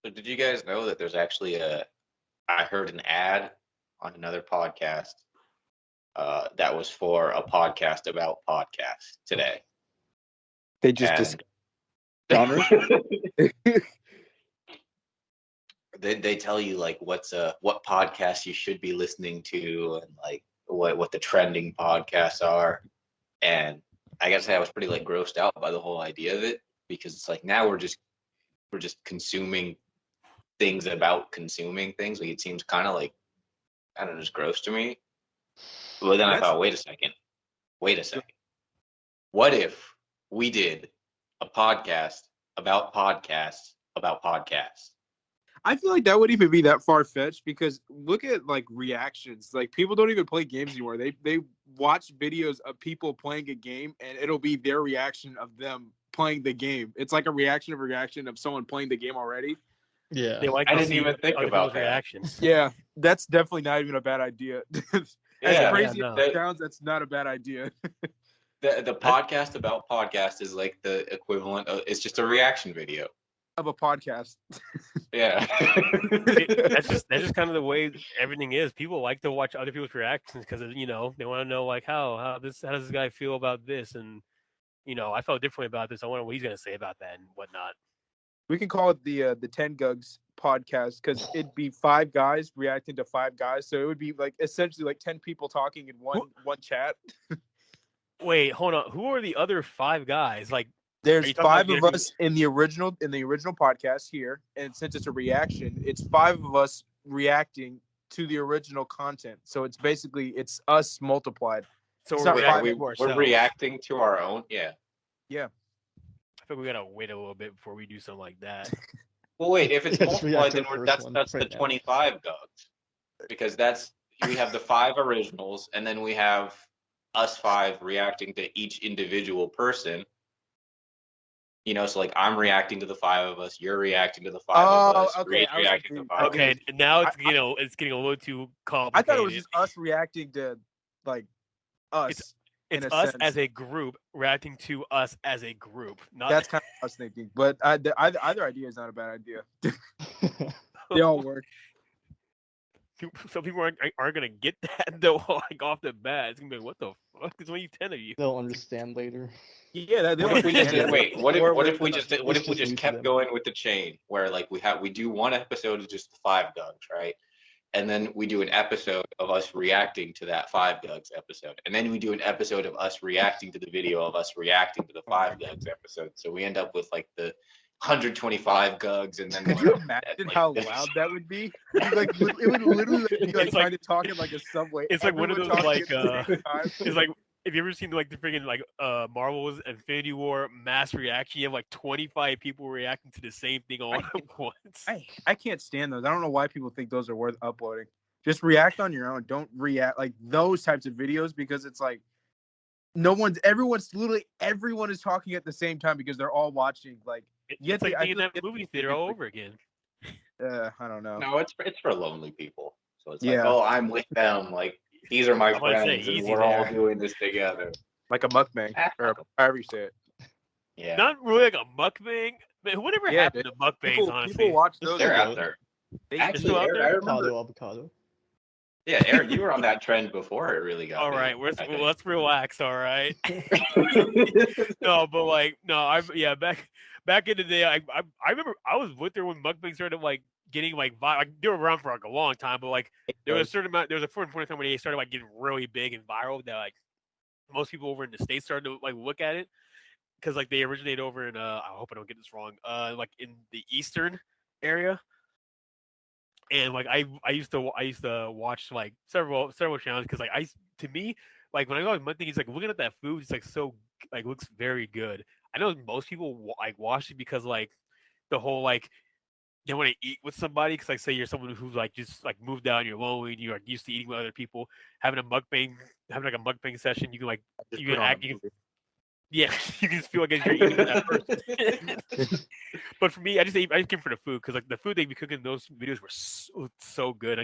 So did you guys know that there's actually I heard an ad on another podcast that was for a podcast about podcasts today. They just discuss genres. They tell you like what podcasts you should be listening to and like what the trending podcasts are. And I gotta say I was pretty like grossed out by the whole idea of it, because it's like now we're just consuming things about consuming things. Like it seems kind of like, I don't know, just gross to me. But then I thought, wait a second. What if we did a podcast about podcasts about podcasts? I feel like that wouldn't even be that far-fetched, because look at like reactions. Like people don't even play games anymore. They watch videos of people playing a game, and it'll be their reaction of them playing the game. It's like a reaction of someone playing the game already. Yeah, I didn't even think about that. Reactions. Yeah, that's definitely not even a bad idea. As crazy as it sounds, that's not a bad idea. The podcast about podcast is like the equivalent of, it's just a reaction video of a podcast. Yeah. That's just kind of the way everything is. People like to watch other people's reactions because, you know, they want to know like how does this guy feel about this, and you know, I felt differently about this. I wonder what he's gonna say about that and whatnot. We can call it the 10 Gugs Podcast, because it'd be 5 guys reacting to 5 guys, so it would be like essentially like 10 people talking in one chat. Wait, hold on. Who are the other 5 guys? Like, there's 5 of us in the original podcast here, and since it's a reaction, it's 5 of us reacting to the original content. So it's basically us multiplied. So we're reacting to our own. Yeah. I think we gotta wait a little bit before we do something like that. Well, wait. If it's multiplied, then that's the 25 Gugs, because we have the 5 originals, and then we have us 5 reacting to each individual person. You know, so like I'm reacting to the 5 of us, you're reacting to the 5 of us. Okay. Reacting to the 5 Okay, of us. now it's getting a little too complicated. I thought it was just us reacting to like us. It's us as a group reacting to us as a group. That's kind of what I was thinking, but either idea is not a bad idea. They all work. Some people aren't gonna get that though. Like off the bat, it's gonna be like, what the fuck? There's only 10 of you. They'll understand later. Yeah, what if we just kept going with the chain where like we do one episode of just the 5 Gugs, right? And then we do an episode of us reacting to that 5 Gugs episode, and then we do an episode of us reacting to the video of us reacting to the 5 Gugs episode. So we end up with like the 125 Gugs, and then could you imagine how loud that would be? Like it would literally be like trying to talk in like a subway. It's like one of those like it's like, have you ever seen like the freaking like Marvel's Infinity War mass reaction? You have like 25 people reacting to the same thing all at once. I can't stand those. I don't know why people think those are worth uploading. Just react on your own. Don't react like those types of videos, because it's like everyone is talking at the same time because they're all watching. Like it's like being in that movie theater all over again. I don't know. No, it's for lonely people. So it's like, oh, I'm with them. Like these are my friends, and we're all doing this together. Like a mukbang, or however you say it. Yeah. Not really like a mukbang. Man, whatever happened to mukbangs, honestly? People watch those. They're out there. Actually, Eric, I remember. Avocado. Yeah, Eric, you were on that trend before it really got. All big, right, let's relax. All right. No, but like back in the day, I remember I was with her when mukbang started like getting like they were around for like a long time, but like there was a certain point in time when they started like getting really big and viral that like most people over in the States started to like look at it, because like they originated over in I hope I don't get this wrong, like in the eastern area. And like I used to watch like several channels, because like to me, like when I go with Monday, he's like looking at that food, it's like so like looks very good. I know most people like watch it because like the whole like they want to eat with somebody, because like say you're someone who's like just like moved out and you're lonely and you're like, used to eating with other people, having like a mukbang session, you can like you can just feel like you're eating with that person. But for me, I just came for the food, because like the food they'd be cooking in those videos were so good.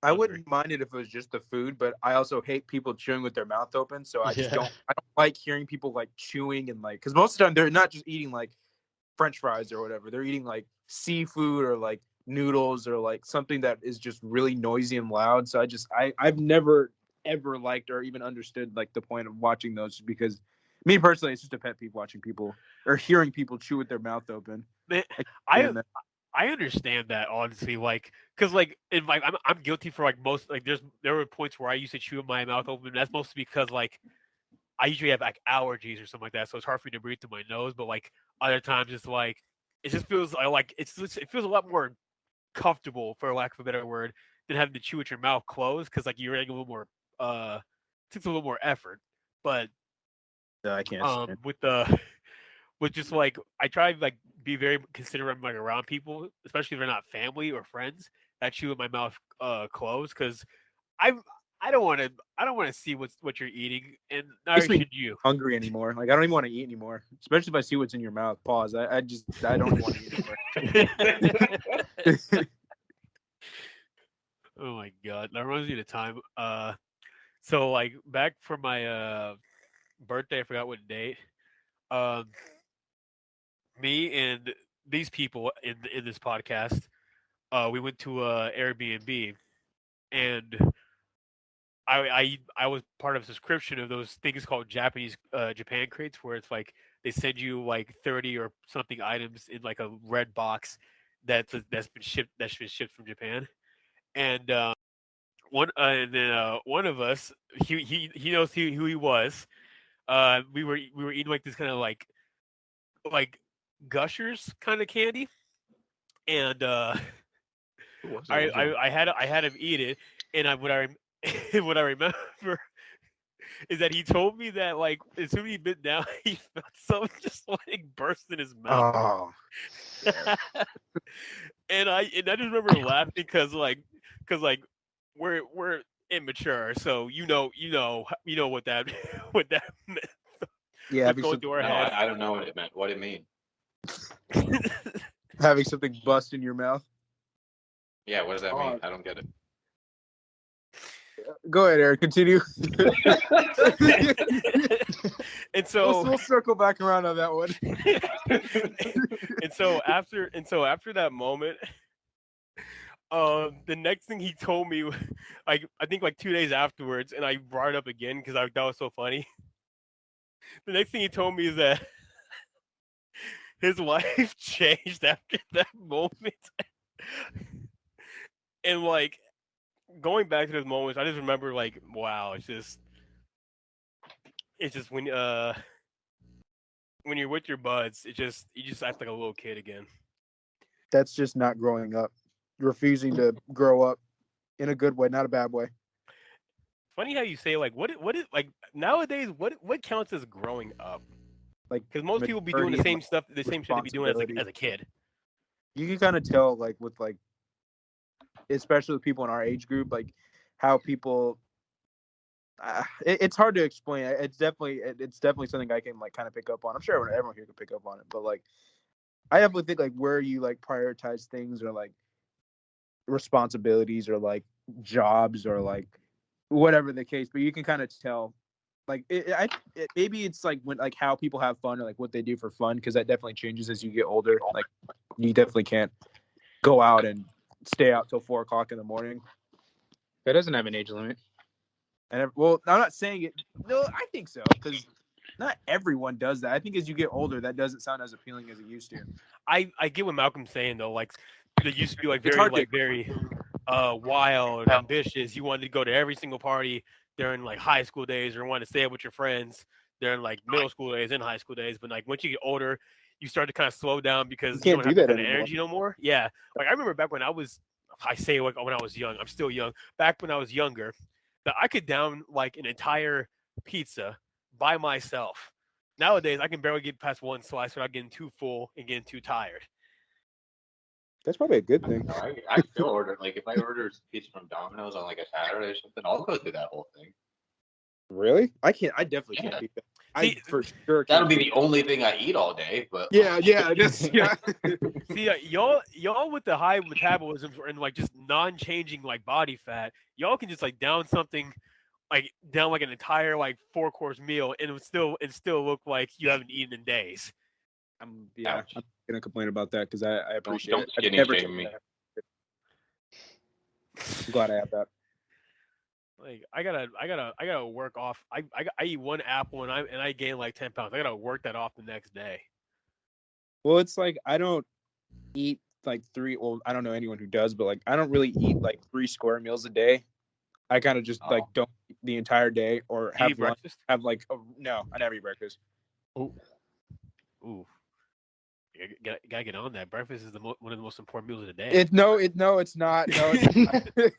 I wouldn't mind it if it was just the food, but I also hate people chewing with their mouth open. So I don't like hearing people like chewing and like, because most of the time they're not just eating like French fries or whatever. They're eating like seafood or like noodles or like something that is just really noisy and loud. So I've never ever liked or even understood like the point of watching those, because me personally, it's just a pet peeve watching people or hearing people chew with their mouth open. Man, I understand that, honestly, like, cause like in my I'm guilty for like most, like there were points where I used to chew with my mouth open. That's mostly because like I usually have like allergies or something like that, so it's hard for me to breathe through my nose. But like other times, it's like it just feels like it feels a lot more comfortable, for lack of a better word, than having to chew with your mouth closed, because like you're getting a little more takes a little more effort. But I can't. with the with just like I try to like be very considerate like around people, especially if they're not family or friends. I chew with my mouth closed, because I I don't want to see what you're eating, and neither should you. Hungry anymore? Like, I don't even want to eat anymore, especially if I see what's in your mouth. Pause. I don't even want to eat anymore. Oh my god, that reminds me of the time. So like back for my birthday, I forgot what date. Um, Me and these people in this podcast, we went to Airbnb, and I was part of a subscription of those things called Japanese Japan crates, where it's like they send you like 30 or something items in like a red box that's been shipped from Japan. And and then one of us, he knows who he was. We were eating like this kind of like gushers kind of candy, and I had him eat it, and what I remember is that he told me that like as soon as he bit down, he felt something just like burst in his mouth. Oh. And I just remember laughing because we're immature, so you know what that what that meant. Yeah, What's going through our head. I don't know what it meant. What it mean? having something bust in your mouth. Yeah, what does that mean? I don't get it. Go ahead, Eric. Continue. And so we'll circle back around on that one. and so after that moment, the next thing he told me, like I think like 2 days afterwards, and I brought it up again because that was so funny. The next thing he told me is that his life changed after that moment, and like going back to those moments, I just remember like, wow, it's just when you're with your buds, you just act like a little kid again. That's just not growing up. Refusing to grow up in a good way, not a bad way. Funny how you say like what is like nowadays what counts as growing up? Like, because most people be doing the same stuff, the same shit they be doing as a kid. You can kind of tell, like with like, especially with people in our age group, like how people. It's hard to explain. It's definitely something I can like kind of pick up on. I'm sure everyone here can pick up on it, but like I definitely think like where you like prioritize things or like responsibilities or like jobs or like whatever the case, but you can kind of tell like maybe it's like when like how people have fun or like what they do for fun, because that definitely changes as you get older. Like you definitely can't go out and stay out till 4 o'clock in the morning. That doesn't have an age limit. And well, I'm not saying it. No, I think so, because not everyone does that. I think as you get older, that doesn't sound as appealing as it used to. I get what Malcolm's saying though. Like they used to be like very wild, ambitious. You wanted to go to every single party during like high school days, or wanted to stay up with your friends during like middle school days and high school days. But like once you get older, you start to kind of slow down because you don't have that kind of energy no more. Yeah, like I remember back when I was young. I'm still young. Back when I was younger, that I could down like an entire pizza by myself. Nowadays, I can barely get past one slice without getting too full and getting too tired. That's probably a good thing. I still order, like if I order pizza from Domino's on like a Saturday or something, I'll go through that whole thing. Really? I definitely can't beat that. See, for sure that'll be the only thing I eat all day. But yeah. See, y'all with the high metabolisms and like just non-changing like body fat, y'all can just like down something, like down like an entire like 4-course meal, and it still look like you haven't eaten in days. I'm Ouch. I'm gonna complain about that because I appreciate don't it. I've skinny never shame taken me. that. I'm glad I have that. Like I gotta work off. I eat one apple and I gain like 10 pounds. I gotta work that off the next day. Well, it's like I don't eat like three. Well, I don't know anyone who does, but like I don't really eat like 3 square meals a day. I kind of just like don't eat the entire day or Do you have eat lunch. breakfast? Have like no, I never eat breakfast. Ooh. You gotta get on that. Breakfast is one of the most important meals of the day. It's not. No, it's not.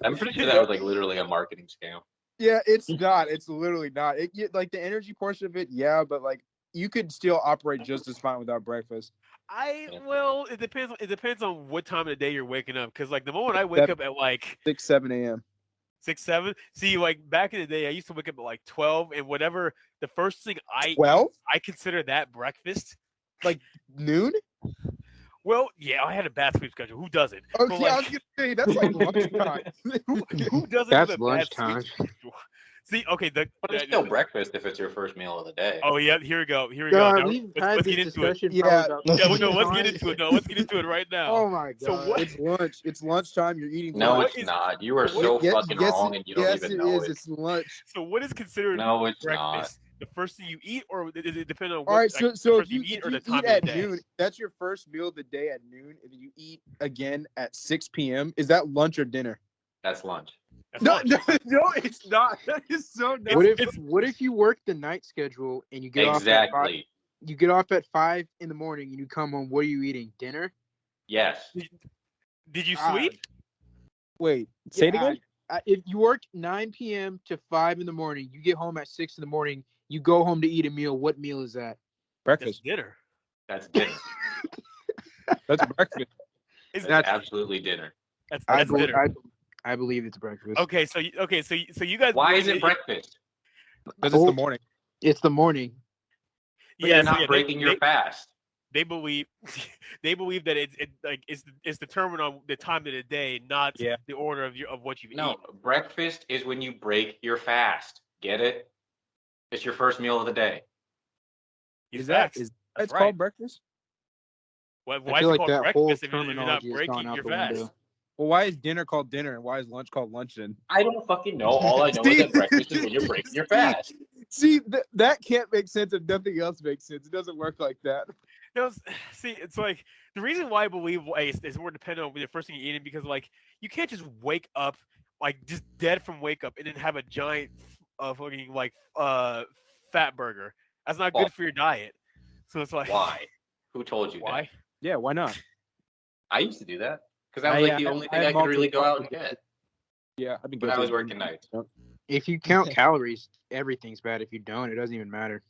I'm pretty sure that was like literally a marketing scam. Yeah, it's not. It's literally not. Like the energy portion of it, yeah, but like you could still operate just as fine without breakfast. Well, it depends. It depends on what time of the day you're waking up. Because like the moment I wake up at like 6, 7 a.m. 6, 7. See, like back in the day, I used to wake up at like 12, and whatever the first thing I 12? I consider that breakfast. Like noon? Well, yeah, I had a bad sleep schedule. Who doesn't? Okay, But, like, I was gonna say that's like lunchtime. who doesn't That's have a bad sleep lunchtime. schedule? See, okay, But it's still breakfast if it's your first meal of the day. Oh yeah, here we go. Here we God, go. Now, we've had let's this get into it. discussion. Yeah. probably Yeah, about no, let's 10 get times. into it. No, let's get into it right now. Oh my god. So what? It's lunch. It's lunchtime. You're eating. No, lunch. it's not. You are so fucking wrong, and you don't even know it. It's lunch. So what is considered No, it's breakfast? The first thing you eat, or does it depend on what? All right, like, so the if first you thing eat if or you the time eat of at the day? noon, that's your first meal of the day at noon, and then you eat again at 6 p.m. Is that lunch or dinner? That's lunch. That's No, lunch. no, it's not. That is so not. What if you work the night schedule and you get off at 5, Exactly. you get off at 5 in the morning and you come home? What are you eating? Dinner? Yes. Did you Ah, sleep? Wait, say it Yeah, again. if you work 9 p.m. to 5 in the morning, you get home at 6 in the morning. You go home to eat a meal. What meal is that? That's Breakfast. dinner. That's dinner. That's breakfast. That's absolutely dinner. That's believe, dinner. I believe it's breakfast. Okay, so you guys. Why is it breakfast? Because it's the morning. It's the morning. But Yeah, you're so not yeah, breaking your fast. They believe that it's determined on the time of the day, not the order of what you No, eat. breakfast is when you break your fast. Get it? It's your first meal of the day. Is Facts. that That's it's right. called breakfast? Why I is feel it like called that whole breakfast if you're terminology not has breaking gone out your the fast? window. Well, why is dinner called dinner and why is lunch called lunch then? I don't fucking know. All I know is that breakfast is when you're breaking your fast. See, that can't make sense if nothing else makes sense. It doesn't work like that. No, see, it's like the reason why I believe it's more dependent on the first thing you're eating because like you can't just wake up like just dead from wake up and then have a giant fucking like fat burger. That's not good for your diet. So it's like Why? Who told you why? that? Yeah, why not? I used to do that because that was like the only thing I could really go out and get. Yeah, I've been When I was working nights. If you count calories, everything's bad. If you don't, it doesn't even matter.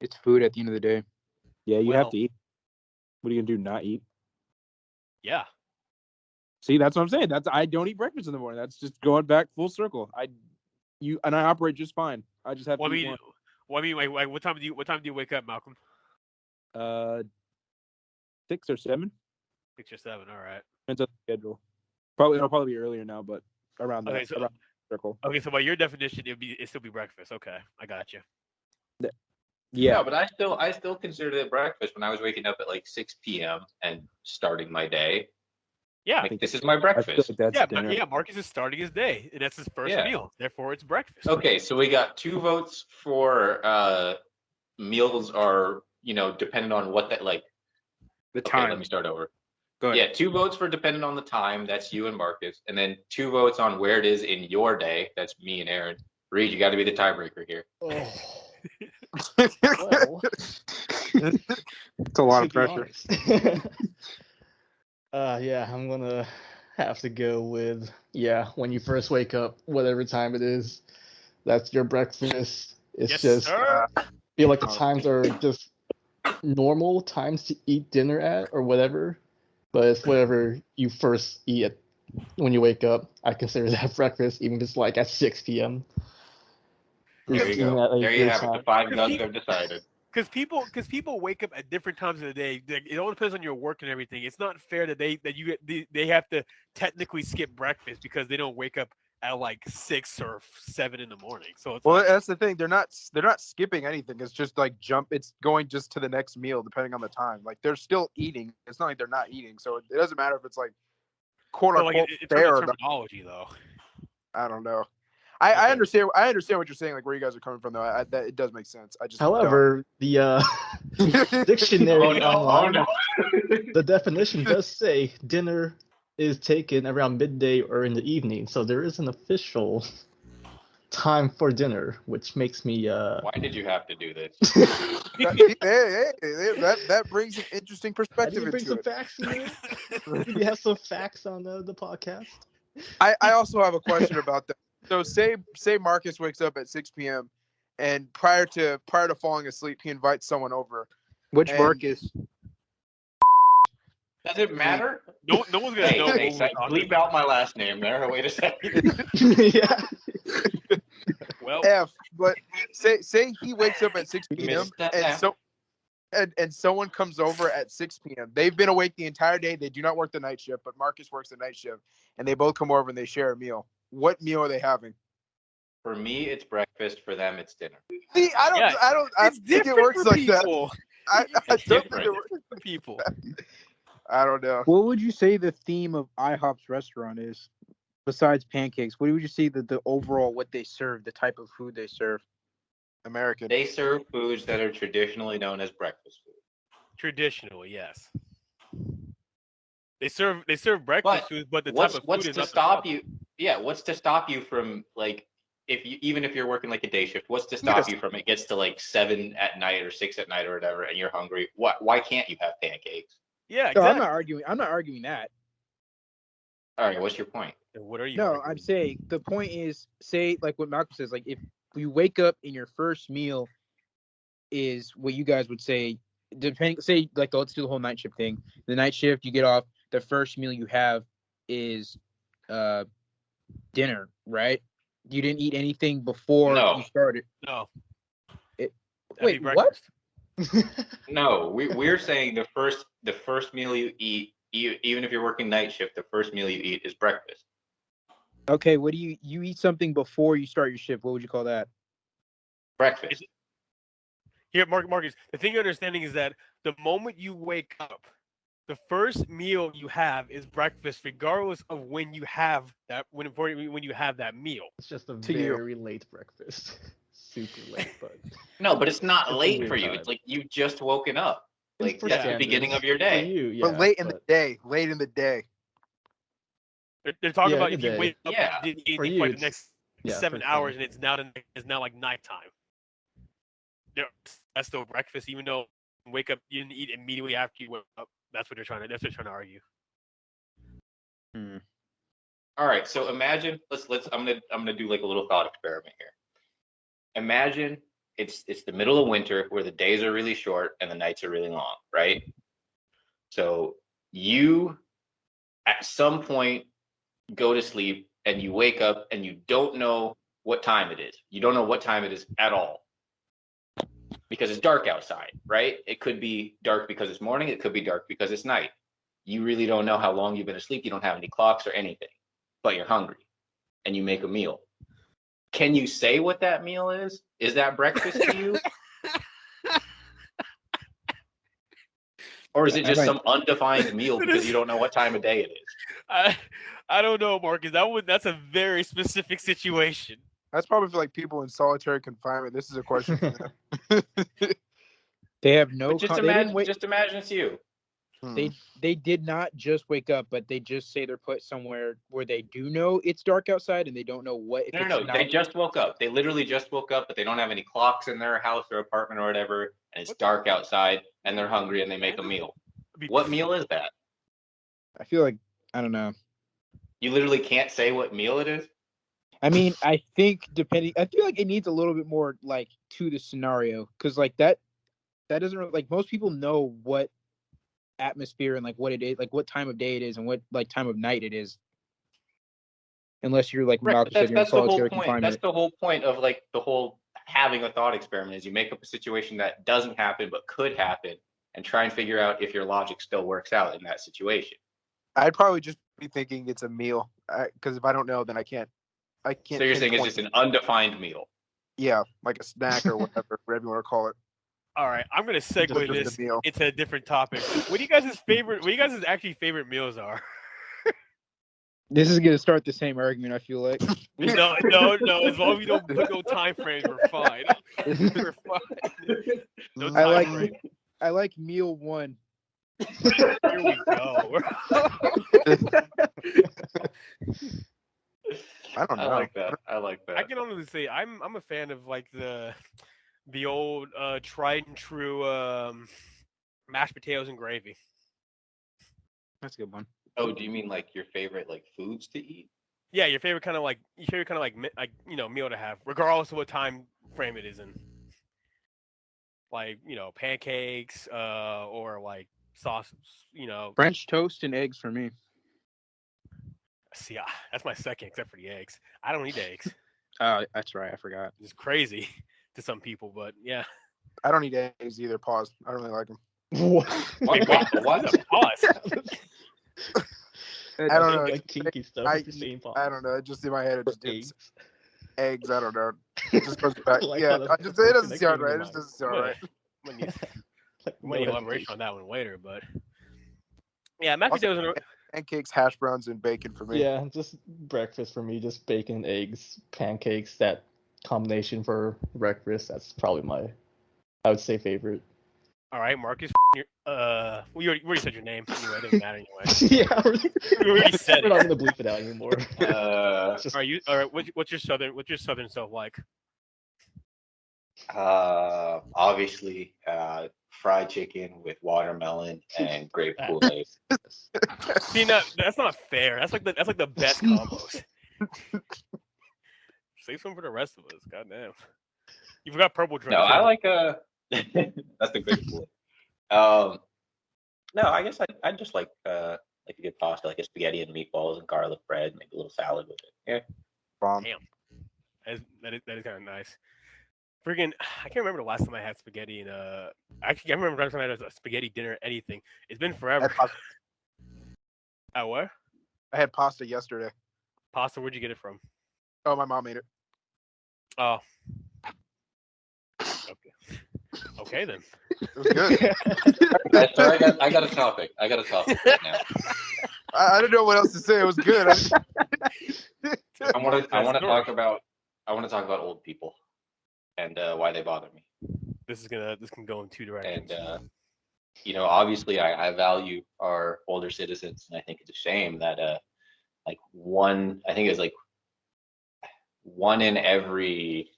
It's food at the end of the day. Yeah, you have to eat. What are you gonna do? Not eat? Yeah. See, that's what I'm saying. I don't eat breakfast in the morning. That's just going back full circle. I operate just fine. I just have to eat like, what time do you wake up, Malcolm? 6 or 7. 6 or 7. All right. Depends on the schedule. It'll probably be earlier now, but around that around the circle. Okay, so by your definition, it'd still be breakfast. Okay, I got you. Yeah, No, but I still considered it breakfast when I was waking up at like 6 p.m. and starting my day. Yeah, Like, this is my breakfast. Marcus is starting his day, and that's his first meal. Therefore, it's breakfast. Okay, so we got 2 votes for meals are, dependent on what that like. The Okay, time. let me start over. Go ahead. Yeah, 2 votes for dependent on the time. That's you and Marcus, and then 2 votes on where it is in your day. That's me and Aaron. Reed, you got to be the tiebreaker here. Oh. Well, it's a lot of pressure. Yeah, I'm gonna have to go with when you first wake up, whatever time it is, that's your breakfast. It's feel like the times are just normal times to eat dinner at or whatever, but it's whatever you first eat when you wake up. I consider that breakfast, even if it's like at 6 p.m. There you go. There you have it. The 5 Gugs have decided. Because people wake up at different times of the day. It all depends on your work and everything. It's not fair that they have to technically skip breakfast because they don't wake up at like 6 or 7 in the morning. So it's Well, like, that's the thing. They're not skipping anything. It's just like it's going just to the next meal depending on the time. Like they're still eating. It's not like they're not eating. So it doesn't matter if it's like quote but like unquote in fair terms or of not. terminology though. I don't know. I Okay. understand. I understand what you're saying. Like where you guys are coming from, though. That it does make sense. I just However, the dictionary Oh online, no. the definition does say dinner is taken around midday or in the evening, so there is an official time for dinner, which makes me Why did you have to do this? that brings an interesting I perspective need to bring into some it. facts in there. Maybe have some facts on the podcast. I also have a question about that. So say Marcus wakes up at 6 p.m. and prior to falling asleep, he invites someone over. Which And- Marcus? Does it matter? No one's gonna know. Hey, what we're talking bleep out my last name there. Wait a second. Yeah. Well, F, but say he wakes up at 6 p.m. Missed that and F. so and someone comes over at 6 p.m. They've been awake the entire day. They do not work the night shift, but Marcus works the night shift, and they both come over and they share a meal. What meal are they having? For me, it's breakfast. For them, it's dinner. See, I Yeah, don't think it works like that. I It's don't different. think it works. for people. I don't know. What would you say the theme of IHOP's restaurant is? Besides pancakes, what would you say that the overall what they serve, the type of food they serve? American. They serve foods that are traditionally known as breakfast food. Traditionally, yes. They serve breakfast But foods, but the what's type of food what's is to not the stop problem. you? Yeah, what's to stop you from like even if you're working like a day shift, what's to stop you from it gets to like 7 at night or 6 at night or whatever, and you're hungry? Why can't you have pancakes? Yeah, No, exactly. I'm not arguing that. All right, what's your point? And what are you? No, arguing? I'm saying the point is, say like what Malcolm says, like if you wake up and your first meal is what you guys would say, depending, say like let's do the whole night shift thing. The night shift, you get off, the first meal you have is dinner, right? You didn't eat anything before No. you started. No. It- That'd be wait, what? breakfast. No, we're saying the first meal you eat, even if you're working night shift, the first meal you eat is breakfast. Okay, what do you eat something before you start your shift? What would you call that? Breakfast. Here, Marcus, the thing you're understanding is that the moment you wake up, the first meal you have is breakfast, regardless of when you have that when you have that meal. It's just a To you. very late breakfast. Super late, but No, but it's not It's a late weird for you. time. It's like you just woken up. Like For that's the standards. beginning of your For day. you, yeah. But late in the day. They're talking Yeah, about in if the you day. wake up Yeah. and didn't eat For anything you, for like the it's- next yeah, 7 for hours, sure. and it's now like nighttime. Yeah, that's still breakfast, even though you wake up, you didn't eat immediately after you wake up. That's what they're trying to argue. All right, so imagine let's I'm gonna do like a little thought experiment here. Imagine it's the middle of winter where the days are really short and the nights are really long, right? So you at some point go to sleep and you wake up and you don't know what time it is. You don't know what time it is at all. Because it's dark outside, right? It could be dark because it's morning, it could be dark because it's night. You really don't know how long you've been asleep. You don't have any clocks or anything, but you're hungry and you make a meal. Can you say what that meal is? Is that breakfast to you? Or is it just some undefined meal because you don't know what time of day it is? I don't know, Marcus. That's a very specific situation. That's probably for like people in solitary confinement. This is a question for them. They have no. But just they didn't wait. imagine it's you. They did not just wake up, but they just say they're put somewhere where they do know it's dark outside and they don't know what. If No. They just woke up. They literally just woke up, but they don't have any clocks in their house or apartment or whatever, and it's dark outside, and they're hungry, and they make a meal. What meal is that? I feel like I don't know. You literally can't say what meal it is? I mean, I think I feel like it needs a little bit more like to the scenario because like that doesn't really, like most people know what atmosphere and like what it is, like what time of day it is and what like time of night it is. Unless you're like Malcolm said, you're in That's the whole solitary point. confinement. That's the whole point of like the whole having a thought experiment is you make up a situation that doesn't happen but could happen and try and figure out if your logic still works out in that situation. I'd probably just be thinking it's a meal because if I don't know, then I can't I can't. So you're saying it's pinpoint- just an undefined meal? Yeah, like a snack or whatever you want to call it. All right, I'm gonna segue Just this a meal. into a different topic. What do you guys' actually favorite meals are? This is gonna start the same argument. I feel like. No. As long as we don't put no time frames, we're fine. We're fine. No I time like frame. I like meal 1. Here we go. I don't know. I like that. I can honestly say I'm a fan of like the old tried and true mashed potatoes and gravy. That's a good one. Oh, do you mean like your favorite like foods to eat? Yeah, your favorite kind of like meal to have, regardless of what time frame it is in. Like pancakes, or like sauces. French toast and eggs for me. See, that's my second, except for the eggs. I don't eat eggs. That's right. I forgot. It's crazy to some people, but yeah. I don't eat eggs either. Pause. I don't really like them. Wait, what? Pause. I don't know. Like kinky stuff. I at the same time. don't know. It just in my head. It just Eggs. eggs. I don't know. It just goes back. Like yeah, how it doesn't that sound came to right. It mind. just doesn't sound right. We need Like, we need no elaboration hesitation. on that one later, but yeah, mashed Also, potatoes. Pancakes, hash browns, and bacon for me. Yeah, just breakfast for me. Just bacon, eggs, pancakes. That combination for breakfast. That's probably I would say favorite. All right, Marcus. We already said your name. Anyway, it doesn't matter anyway. Yeah, We already said we're not it. gonna bleep it out anymore. Just, All right. What's your southern self like? Obviously, fried chicken with watermelon and grape Kool-Aid. See, that's not fair. That's like the best combos. Save some for the rest of us. Goddamn. You forgot purple drink. No, I like that's the grape Kool-Aid. No, I guess I just like a good pasta, like a spaghetti and meatballs and garlic bread, maybe a little salad with it. Yeah. Bomb. Damn. That is kind of nice. Freaking, I can't remember the last time I had spaghetti and actually I remember the last time I had a spaghetti dinner or anything. It's been forever. What? I had pasta yesterday. Pasta? Where'd you get it from? Oh, my mom made it. Oh. Okay. Okay then. It was good. I got a topic. I got a topic right now. I don't know what else to say. It was good. I want to talk about old people and why they bother me. This can go in two directions. And obviously I value our older citizens, and I think it's a shame that I think it's like one in every.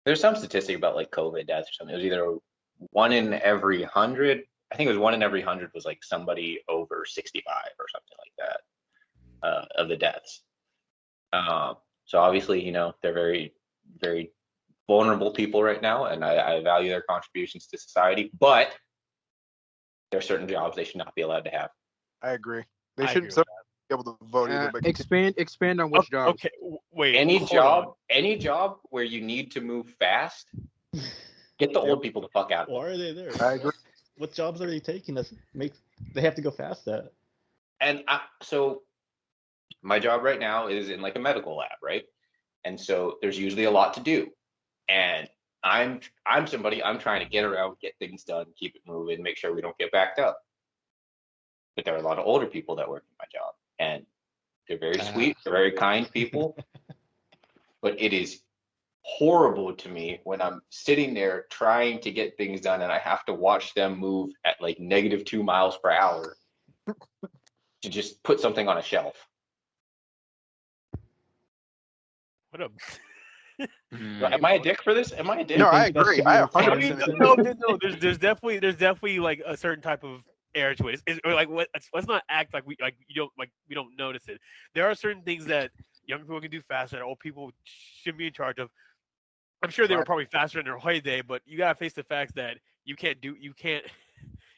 There's some statistic about like COVID deaths or something. It was either 1 in every 100. I think it was 1 in every 100 was like somebody over 65 or something like that of the deaths. So obviously, they're very, very vulnerable people right now, and I value their contributions to society. But there are certain jobs they should not be allowed to have. I agree. They I shouldn't agree be able to vote either. But Expand on which jobs. Okay, wait. Any hold job where you need to move fast, get the old people the fuck out. why are they there? I agree. What jobs are they taking that they have to go fast at? And so my job right now is in like a medical lab, right? And so there's usually a lot to do. And I'm somebody, I'm trying to get around, get things done, keep it moving, make sure we don't get backed up. But there are a lot of older people that work in my job, and they're very sweet, they're very kind people. But it is horrible to me when I'm sitting there trying to get things done and I have to watch them move at like -2 miles per hour to just put something on a shelf. What up? Am I a dick for this? Am I a dick? No, I agree. I 100%. No. There's definitely like a certain type of air to it. It's like let's not act like we don't notice it. There are certain things that young people can do faster that old people should be in charge of. I'm sure they were probably faster in their heyday, but you gotta face the fact that you're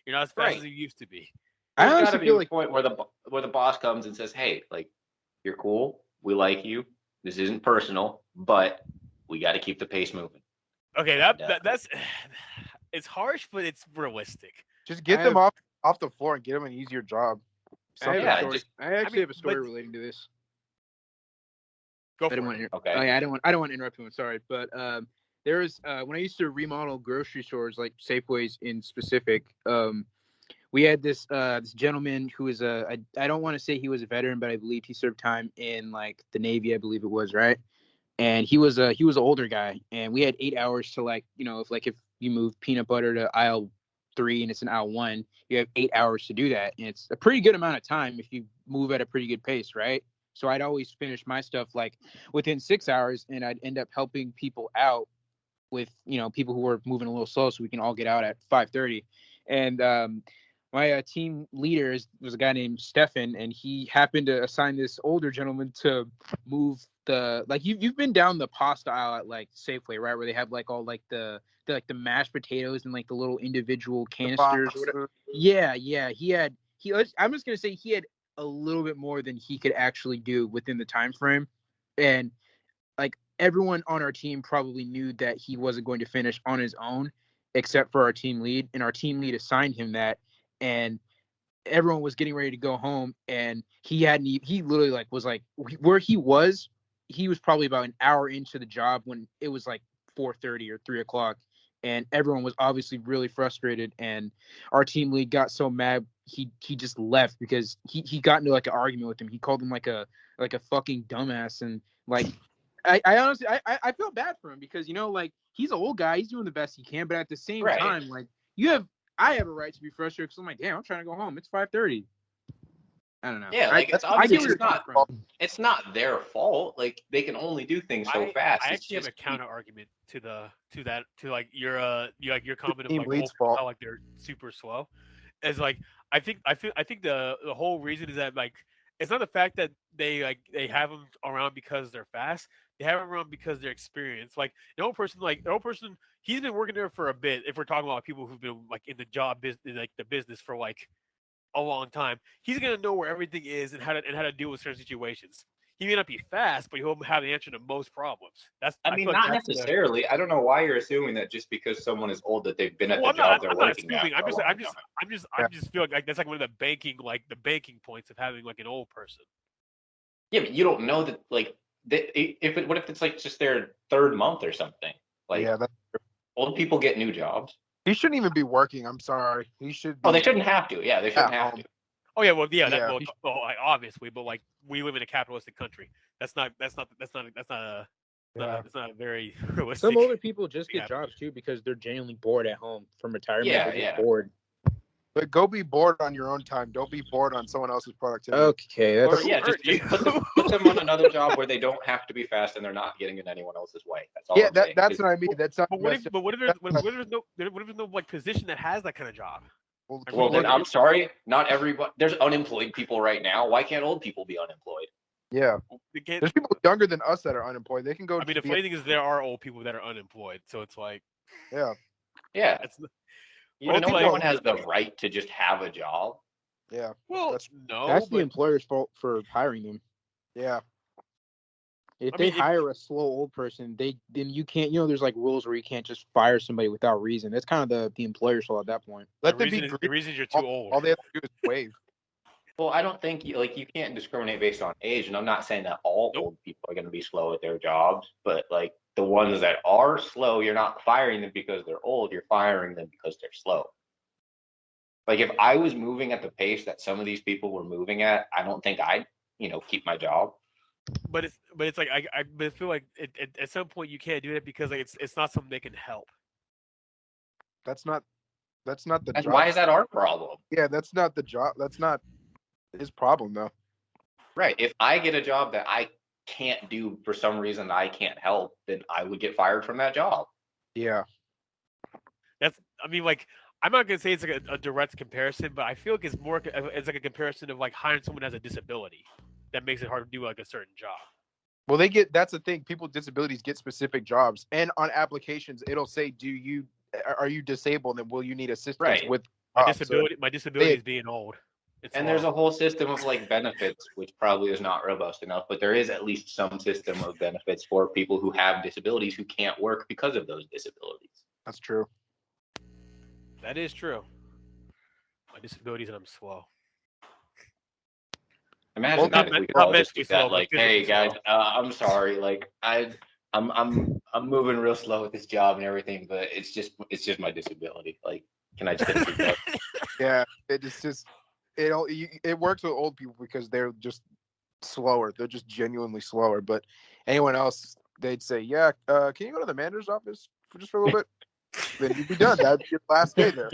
not as fast as you used to be. I There's honestly gotta be feel a like point where the boss comes and says, "Hey, like, you're cool. We like you. This isn't personal, but we got to keep the pace moving." Okay, that's it's harsh, but it's realistic. Just get them off the floor and get them an easier job. I Yeah, actually have a story relating to this. Go I for don't it. want to. Okay. Oh, yeah, I don't want to interrupt you. Sorry, but there was when I used to remodel grocery stores like Safeways in specific. We had this gentleman who was I don't want to say he was a veteran, but I believe he served time in like the Navy, I believe it was, right? And he was an older guy, and we had 8 hours to like, if you move peanut butter to aisle 3 and it's in aisle 1, you have 8 hours to do that, and it's a pretty good amount of time if you move at a pretty good pace, right? So I'd always finish my stuff like within 6 hours, and I'd end up helping people out with people who were moving a little slow, so we can all get out at 5:30. And my team leader was a guy named Stefan, and he happened to assign this older gentleman to move the you've been down the pasta aisle at like Safeway, right, where they have like all like the mashed potatoes and like the little individual canisters. Yeah. I'm just gonna say he had a little bit more than he could actually do within the time frame, and like everyone on our team probably knew that he wasn't going to finish on his own, except for our team lead, and our team lead assigned him that, and everyone was getting ready to go home, and he literally like was like where he was probably about an hour into the job when it was like 4:30 or 3 o'clock, and everyone was obviously really frustrated, and our team lead got so mad he just left because he got into like an argument with him. He called him like a fucking dumbass, and like I honestly I felt bad for him because like he's an old guy, he's doing the best he can, but at the same Right. time, like I have a right to be frustrated because I'm like, damn, I'm trying to go home. It's 5:30. I don't know. Yeah, like it's I obviously get where it's you're not coming from. it's not their fault. Like they can only do things so fast. I It's actually have a just counter argument to like your comment of Team like lead's old people, fault. how like they're super slow. Is like I think the whole reason is that like it's not the fact that they have them around because they're fast. They have them around because they're experienced. Like the old person, he's been working there for a bit. If we're talking about people who've been like in the job business, like the business for like a long time, he's gonna know where everything is and how to deal with certain situations. He may not be fast, but he'll have the answer to most problems. I mean, not necessarily. I don't know why you're assuming that just because someone is old that they've been at the job they're I'm not working assuming. at. I'm just feeling like that's like one of the banking points of having like an old person. Yeah, but you don't know that. Like, what if it's like just their third month or something? Like, Yeah, old people get new jobs. he shouldn't even be working. I'm sorry. He should. Oh, they shouldn't have to. Yeah, they shouldn't have to. Oh yeah, well yeah, Yeah. Obviously, but like we live in a capitalistic country. That's not a very realistic. Some older people just get jobs too because they're genuinely bored at home from retirement. Yeah, They're just bored. But go be bored on your own time. Don't be bored on someone else's productivity. Okay, Or that's just put them on another job where they don't have to be fast and they're not getting in anyone else's way. That's all. Yeah, I'm saying. that's what I mean. That's not. But what if there's no like position that has that kind of job? Well, then I'm sorry. Not everybody. There's unemployed people right now. Why can't old people be unemployed? Yeah. There's people younger than us that are unemployed. They can go. I mean, the funny thing is there are old people that are unemployed, so it's like. Yeah. Yeah. No one has the right to just have a job. Yeah. Well, that's the employer's fault for hiring them. Yeah. If they hire a slow old person, then you can't. There's like rules where you can't just fire somebody without reason. That's kind of the employer's fault at that point. The reason you're too old. All they have to do is wave. Well, I don't think you can't discriminate based on age, and I'm not saying that all old people are going to be slow at their jobs, but like the ones that are slow, you're not firing them because they're old. You're firing them because they're slow. Like if I was moving at the pace that some of these people were moving at, I don't think I'd keep my job. But it's like I feel like at some point you can't do that because like it's not something they can help. That's not the job. Why is that our problem? Yeah, that's not the job. That's not his problem though. Right. If I get a job that I can't do for some reason I can't help, then I would get fired from that job. Yeah. I'm not gonna say it's like a direct comparison, but I feel like it's like a comparison of like hiring someone that has a disability that makes it hard to do like a certain job. Well, that's the thing. People with disabilities get specific jobs, and on applications, it'll say, are you disabled, and will you need assistance with my disability? My disability is being old. There's a whole system of like benefits, which probably is not robust enough, but there is at least some system of benefits for people who have disabilities who can't work because of those disabilities. That's true. That is true. My disability is that I'm slow. Imagine Not that if we could not all just do mentally slow, that. but Like, hey physically guys, slow. I'm sorry. Like, I'm moving real slow with this job and everything, but it's just my disability. Like, can I just get a feedback? Yeah, it works with old people because they're just slower. They're just genuinely slower. But anyone else, they'd say, "Yeah, can you go to the manager's office for just for a little bit?" Then you'd be done. That'd be your last day there.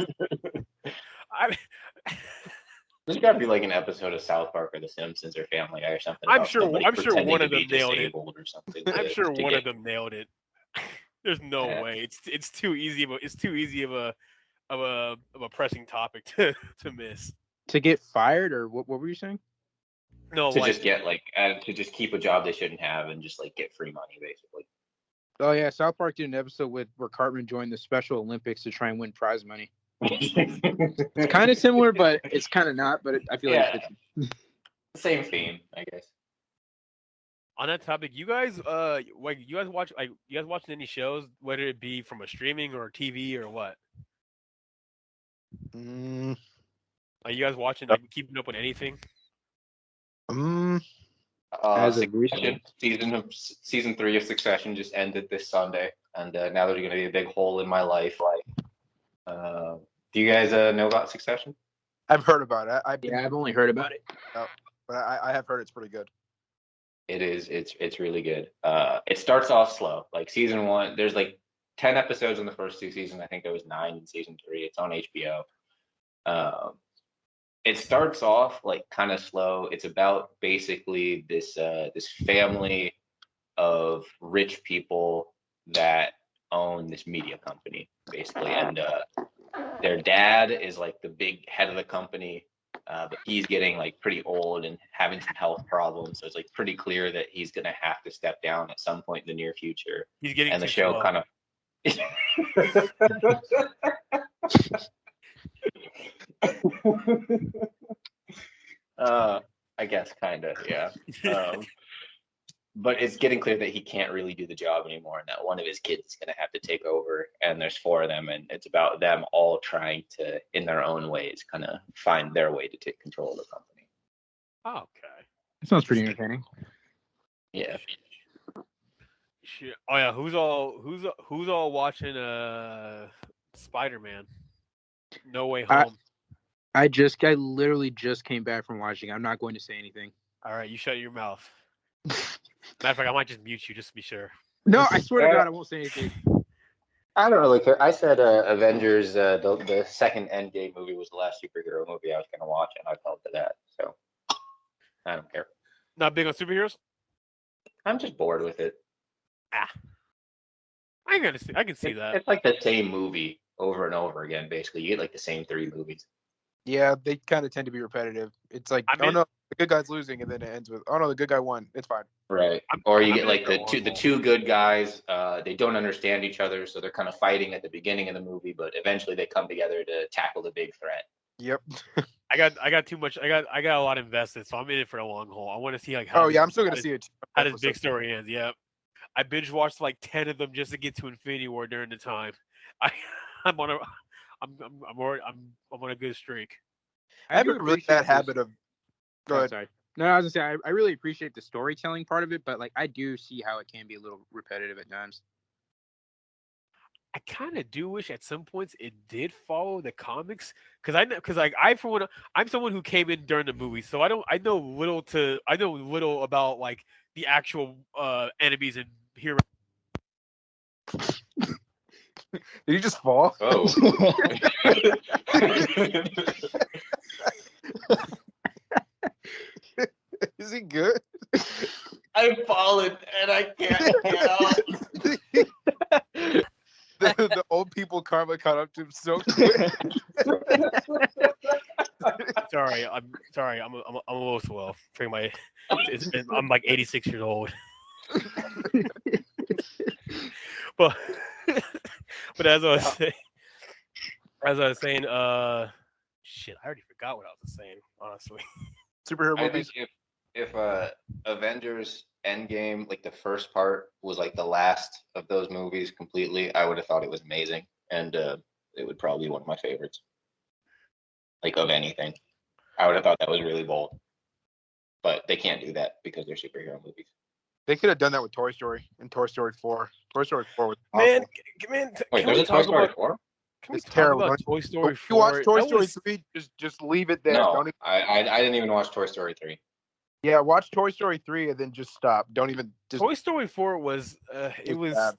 I, There's got to be like an episode of South Park or The Simpsons or Family Guy or something I'm about sure somebody I'm sure pretending one to of be them nailed it. disabled or something. I'm sure to one get- of them nailed it. There's no Yeah. way. It's too easy of a pressing topic to miss. To get fired, or what were you saying? No, to like just get like to just keep a job they shouldn't have and just like get free money basically. Oh yeah, South Park did an episode where Cartman joined the Special Olympics to try and win prize money. It's kind of similar, but it's kind of not. But I feel like it's Same theme, I guess. on that topic, you guys watching any shows, whether it be from a streaming or TV or what? Are you guys watching, like, keeping up with anything? As of recently. Season 3 of Succession just ended this Sunday, and now there's going to be a big hole in my life. Do you guys know about Succession? I've heard about it. I've only heard about it. But I have heard it's pretty good. It is. It's really good. It starts off slow. Like season 1, there's like 10 episodes in the first 2 seasons. I think there was 9 in season 3. It's on HBO. It starts off like kind of slow. It's about basically this family of rich people that own this media company, basically, and their dad is like the big head of the company, but he's getting like pretty old and having some health problems. So it's like pretty clear that he's gonna have to step down at some point in the near future. He's getting And the too show slow. kind of. I guess kind of, yeah. But it's getting clear that he can't really do the job anymore, and that one of his kids is going to have to take over. And there's 4 of them, and it's about them all trying to, in their own ways, kind of find their way to take control of the company. Oh, okay. It sounds pretty entertaining. Yeah. Shit. Oh yeah, who's all watching Spider-Man? No Way Home. I literally just came back from watching. I'm not going to say anything. All right, you shut your mouth. Matter of fact, I might just mute you just to be sure. No, I swear to God, I won't say anything. I don't really care. I said Avengers, the second Endgame movie was the last superhero movie I was going to watch, and I felt to that. So I don't care. Not big on superheroes? I'm just bored with it. I can see that. It's like the same movie over and over again, basically. You get like the same 3 movies. Yeah, they kind of tend to be repetitive. It's like, oh no, the good guy's losing, and then it ends with, oh no, the good guy won. It's fine. Right. Or you get like the two good guys. They don't understand each other, so they're kind of fighting at the beginning of the movie, but eventually they come together to tackle the big threat. Yep. I got too much. I got a lot invested, so I'm in it for the long haul. I want to see like I'm still gonna see it. How this big story ends. Yep. I binge watched like 10 of them just to get to Infinity War during the time. I'm on a good streak. I have a really bad habit of. Go ahead. Sorry. No, I was gonna say I really appreciate the storytelling part of it, but like I do see how it can be a little repetitive at times. I kind of do wish at some points it did follow the comics, because I'm someone who came in during the movie, so I know little about like the actual enemies and heroes. Did you just fall? Oh. Is he good? I've fallen and I can't get up. The old people karma caught up to him so quick. Sorry, I'm a little slow. I'm like 86 years old. but as I was saying, shit, I already forgot what I was saying, honestly. Superhero I movies. think if Avengers Endgame, like the first part, was like the last of those movies completely, I would have thought it was amazing, and it would probably be one of my favorites. Like of anything, I would have thought that was really bold. but they can't do that because they're superhero movies. They could have done that with Toy Story and Toy Story 4. Toy Story 4 was awful. Man, Wait, can there's we a Toy talk Story about 4? can we It's talk terrible. about Toy Story If 4? you watch Toy That Story was- 3, just leave it there. No, Don't even, I didn't even watch Toy Story 3. yeah, watch Toy Story 3 and then just stop. Don't even just Toy Story 4 was it was. bad.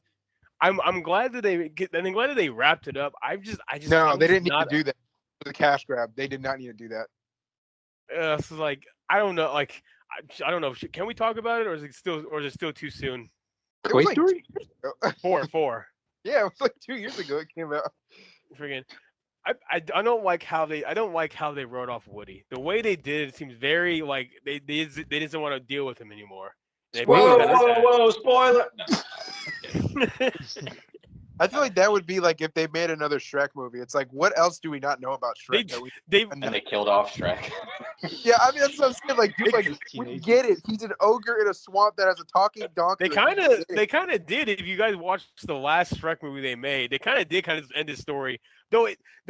I'm glad that I'm glad that they wrapped it up. I just No, I'm they just didn't need not, to do that. It was a cash grab. They did not need to do that. So like I don't know, like I don't know. Can we talk about it, or is it still too soon? It Toy was like Story? 2 years ago. Four. Yeah, it was like 2 years ago it came out. Friggin', I don't like how they wrote off Woody. The way they did it seems very like they didn't want to deal with him anymore. They Whoa, made him whoa, spoiler! No. sad. I feel like that would be like if they made another Shrek movie. It's like, what else do we not know about Shrek? They And they killed off Shrek. Yeah, I mean that's what I'm saying. Like, dude, like Just we teenagers. get it. He's an ogre in a swamp that has a talking donkey. They Like, we get it. kind of did it. If you guys watched the last Shrek movie they made, they kind of end his story. Though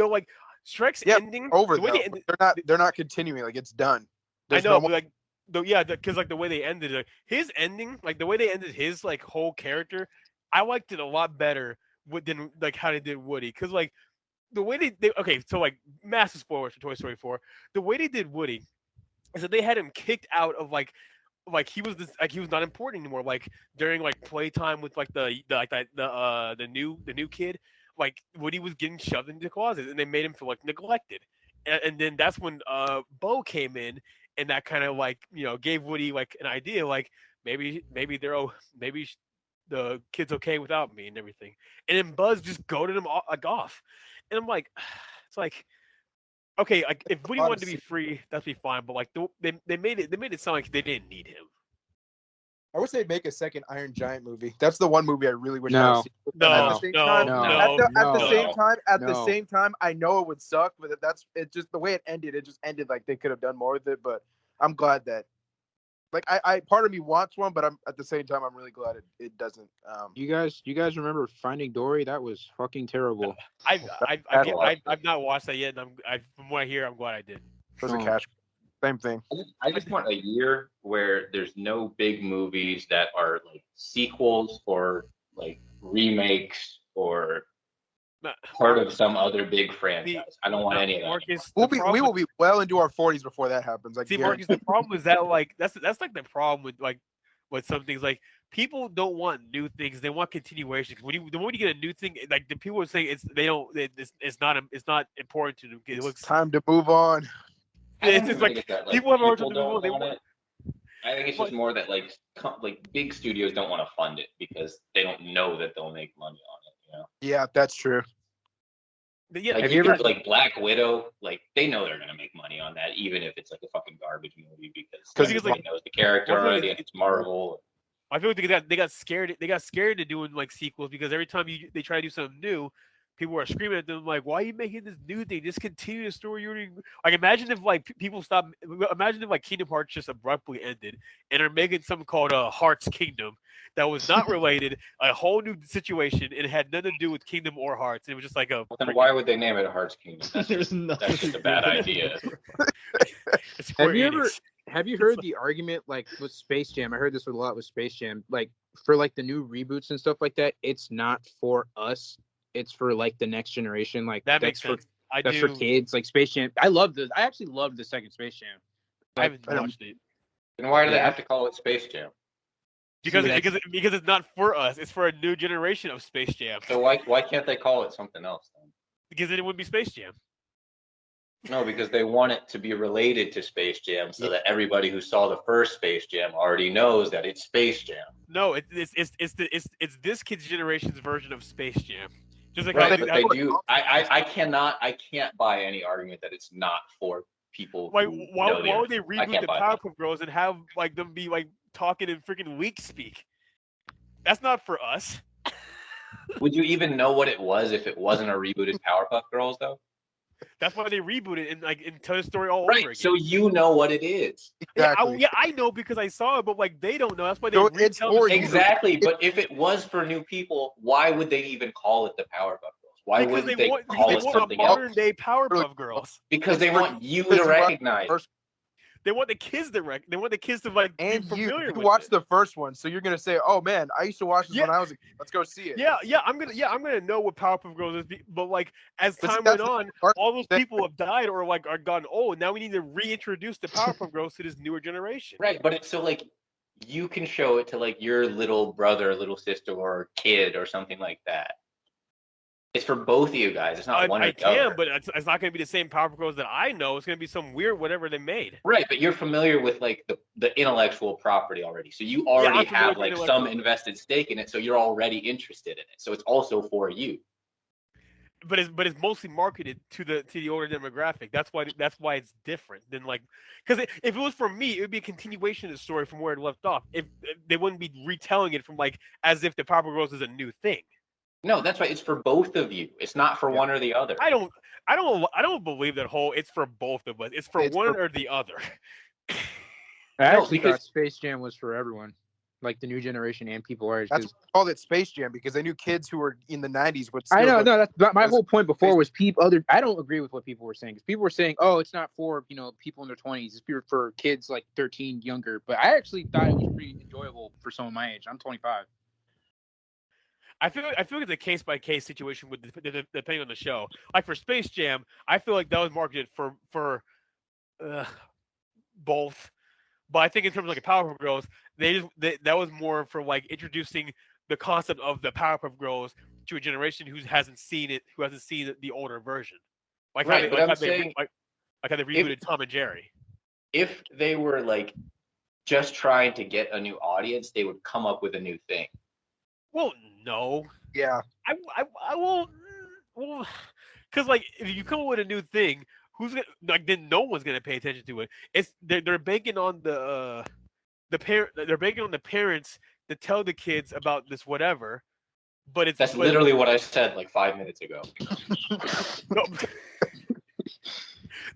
like Shrek's Yeah, ending over the way though. they ended, They're not continuing. Like it's done. I There's know, no but more- like because like the way they ended it, his ending, like the way they ended his like whole character, I liked it a lot better than like how they did Woody. Because like the way they okay, so like massive spoilers for Toy Story 4. The way they did Woody is that they had him kicked out of like he was he was not important anymore. Like during like playtime with like the new kid, like Woody was getting shoved into the closet, and they made him feel like neglected. And then that's when Bo came in, and that kind of like gave Woody like an idea, like maybe the kid's okay without me and everything. And then Buzz just goaded him off, and I'm like, it's like, okay, like if Woody wanted to be free, that'd be fine. But like they made it sound like they didn't need him. I would say make a second Iron Giant movie. That's the one movie I really wish I No. would see. No, At the same time, no, at the no. same time, I know it would suck, but it's just the way it ended. It just ended like they could have done more with it. But I'm glad that, like, I part of me wants one, but I'm at the same time I'm really glad it doesn't. You guys remember Finding Dory? That was fucking terrible. I've not watched that yet, and from what I hear, I'm glad I did. It was a Oh. cash. Same thing. I just want a year where there's no big movies that are like sequels or like remakes or part of some other big franchise. I don't want any of that. Marcus, We will be well into our 40s before that happens. Like, see, Marcus, the problem is that like that's like the problem with some things. Like people don't want new things; they want continuations. The moment you get a new thing, like the people are saying it's not important to them. It it's looks time to move on. it's just like that, people have a hard time don't they want want- it. I think it's just more that like big studios don't want to fund it because they don't know that they'll make money on it. Yeah, that's true. yeah, Like Have you you ever- got, like Black Widow, like they know they're gonna make money on that, even if it's like a fucking garbage movie because everybody knows the character Well, I think already. And it's Marvel. I feel like they got scared. They got scared of doing like sequels because every time they try to do something new, people are screaming at them like, "Why are you making this new thing? Just continue the story you already." Like, imagine if like people stop. Imagine if like Kingdom Hearts just abruptly ended and are making something called Hearts Kingdom that was not related, a whole new situation, and it had nothing to do with Kingdom or Hearts. It was just like a. Then why would they name it Hearts Kingdom? There's nothing. That's just a bad idea. Have you heard the argument like with Space Jam? I heard this a lot with Space Jam. Like for like the new reboots and stuff like that, it's not for us. It's for like the next generation. Like That makes that's sense. I that's do. for kids. Like Space Jam. I actually loved the second Space Jam. I haven't I don't- watched it Then why do they Yeah. have to call it Space Jam? because See, because it's not for us. It's for a new generation of Space Jam. So why can't they call it something else then? Because then it wouldn't be Space Jam. No, because they want it to be related to Space Jam so that everybody who saw the first Space Jam already knows that it's Space Jam. No, it's this kid's generation's version of Space Jam. Just like Right, how but they, they do. I can't buy any argument that it's not for people. like who why know the would they original. I reboot can't the buy that. Powerpuff Girls and have like them be like talking in freaking weak speak? That's not for us. Would you even know what it was if it wasn't a rebooted Powerpuff Girls though? That's why they reboot it and like and tell the story all over Right. again. So you know what it is. Exactly. I know because I saw it, but like they don't know. That's why they So it's retell the for story. you. Exactly. But if it was for new people, why would they even call it the Powerpuff Girls? Why because wouldn't they want call they it want a something else? modern day Powerpuff Girls. Because they It's for- want you it's to for- recognize. They want the kids to They want the kids to like And be familiar you with watched it. the first one, so you're gonna say, "Oh man, I used to watch this when I was a kid. Let's go see it." Yeah, I'm gonna know what Powerpuff Girls is, but like as But see, time that's went the on, part all those that- people have died or like are gone old. Now we need to reintroduce the Powerpuff Girls to this newer generation. Right, but it's so like you can show it to like your little brother, little sister, or kid or something like that. It's for both of you guys. It's not one or I the other. can, but it's not going to be the same Powerpuff Girls that I know. It's going to be some weird whatever they made. Right, but you're familiar with like the intellectual property already. So you already I'm familiar have with like intellectual- some invested stake in it, so you're already interested in it. So it's also for you. But it's mostly marketed to the older demographic. That's why it's different than like because if it was for me, it would be a continuation of the story from where it left off. If they wouldn't be retelling it from like as if the Powerpuff Girls is a new thing. No, that's right. It's for both of you. It's not for one or the other. I don't believe that whole it's for both of us. It's for one or the other. I No, actually because- thought Space Jam was for everyone, like the new generation and people our age. That's 'cause- why they called it Space Jam, because they knew kids who were in the '90s would. I still know, go- no. That's my Space- whole point before was I don't agree with what people were saying. Because people were saying, "Oh, it's not for people in their 20s. It's for kids like 13 younger." But I actually thought it was pretty enjoyable for someone my age. I'm 25. I feel like it's a case by case situation with depending on the show. Like for Space Jam, I feel like that was marketed for both. But I think in terms of like a Powerpuff Girls, that was more for like introducing the concept of the Powerpuff Girls to a generation who hasn't seen the older version. Like Right, how but they, I'm like, how they, saying like how they rebooted Tom and Jerry. If they were like just trying to get a new audience, they would come up with a new thing. Well, no. Yeah, I will, well, because like if you come up with a new thing, who's gonna like? Then no one's gonna pay attention to it. It's they're banking on the parent. They're banking on the parents to tell the kids about this whatever. But That's literally what I said like 5 minutes ago. no.